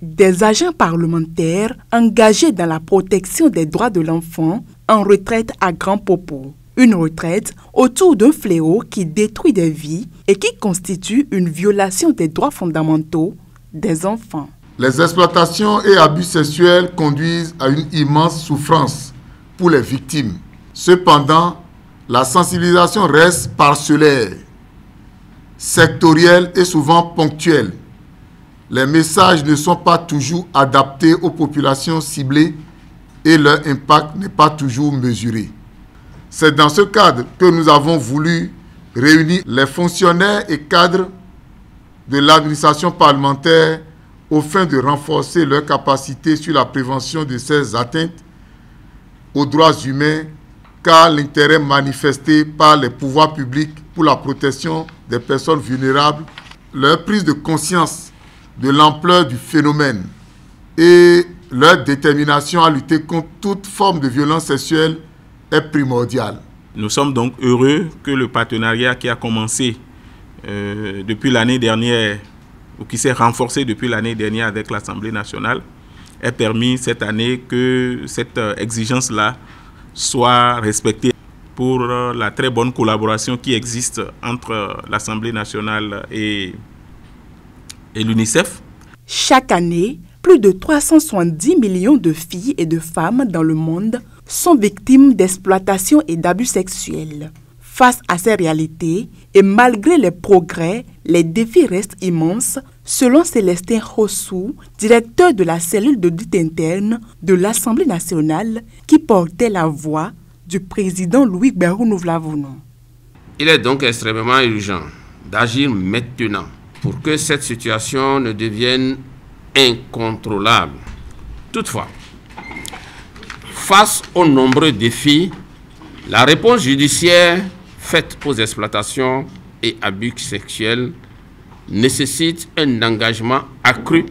Des agents parlementaires engagés dans la protection des droits de l'enfant en retraite à Grand Popo. Une retraite autour d'un fléau qui détruit des vies et qui constitue une violation des droits fondamentaux des enfants. Les exploitations et abus sexuels conduisent à une immense souffrance pour les victimes. Cependant, la sensibilisation reste parcellaire, sectorielle et souvent ponctuelle. Les messages ne sont pas toujours adaptés aux populations ciblées et leur impact n'est pas toujours mesuré. C'est dans ce cadre que nous avons voulu réunir les fonctionnaires et cadres de l'administration parlementaire aux fins de renforcer leur capacité sur la prévention de ces atteintes aux droits humains, car l'intérêt manifesté par les pouvoirs publics pour la protection des personnes vulnérables, leur prise de conscience de l'ampleur du phénomène et leur détermination à lutter contre toute forme de violence sexuelle est primordiale. Nous sommes donc heureux que le partenariat qui a commencé depuis l'année dernière, ou qui s'est renforcé depuis l'année dernière avec l'Assemblée nationale, ait permis cette année que cette exigence-là soit respectée pour la très bonne collaboration qui existe entre l'Assemblée nationale et l'UNICEF. Chaque année, plus de 370 millions de filles et de femmes dans le monde sont victimes d'exploitation et d'abus sexuels. Face à ces réalités, et malgré les progrès, les défis restent immenses, selon Célestin Rossou, directeur de la cellule d'audit interne de l'Assemblée nationale, qui portait la voix du président Louis Gbagbo-Novlavono. Il est donc extrêmement urgent d'agir maintenant pour que cette situation ne devienne incontrôlable. Toutefois, face aux nombreux défis, la réponse judiciaire faite aux exploitations et abus sexuels nécessite un engagement accru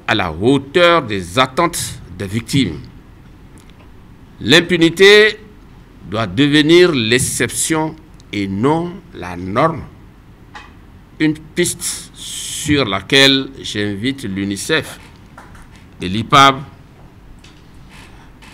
à la hauteur des attentes des victimes. L'impunité doit devenir l'exception et non la norme. Une piste sur laquelle j'invite l'UNICEF et l'IPAB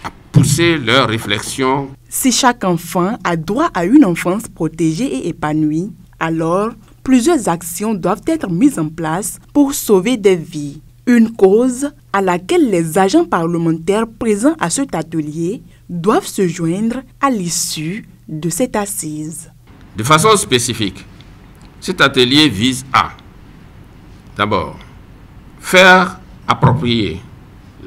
à pousser leurs réflexions. Si chaque enfant a droit à une enfance protégée et épanouie, alors plusieurs actions doivent être mises en place pour sauver des vies. Une cause à laquelle les agents parlementaires présents à cet atelier doivent se joindre à l'issue de cette assise. De façon spécifique, cet atelier vise à, d'abord, faire approprier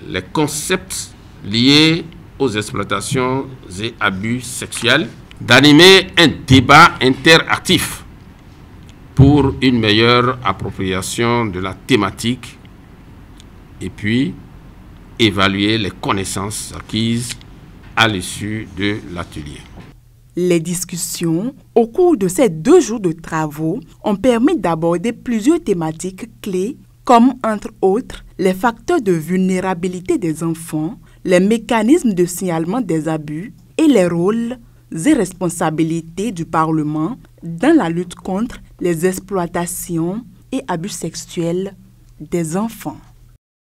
les concepts liés aux exploitations et abus sexuels, d'animer un débat interactif pour une meilleure appropriation de la thématique et puis évaluer les connaissances acquises à l'issue de l'atelier. Les discussions au cours de ces 2 jours de travaux ont permis d'aborder plusieurs thématiques clés comme, entre autres, les facteurs de vulnérabilité des enfants, les mécanismes de signalement des abus et les rôles et responsabilités du Parlement dans la lutte contre les exploitations et abus sexuels des enfants.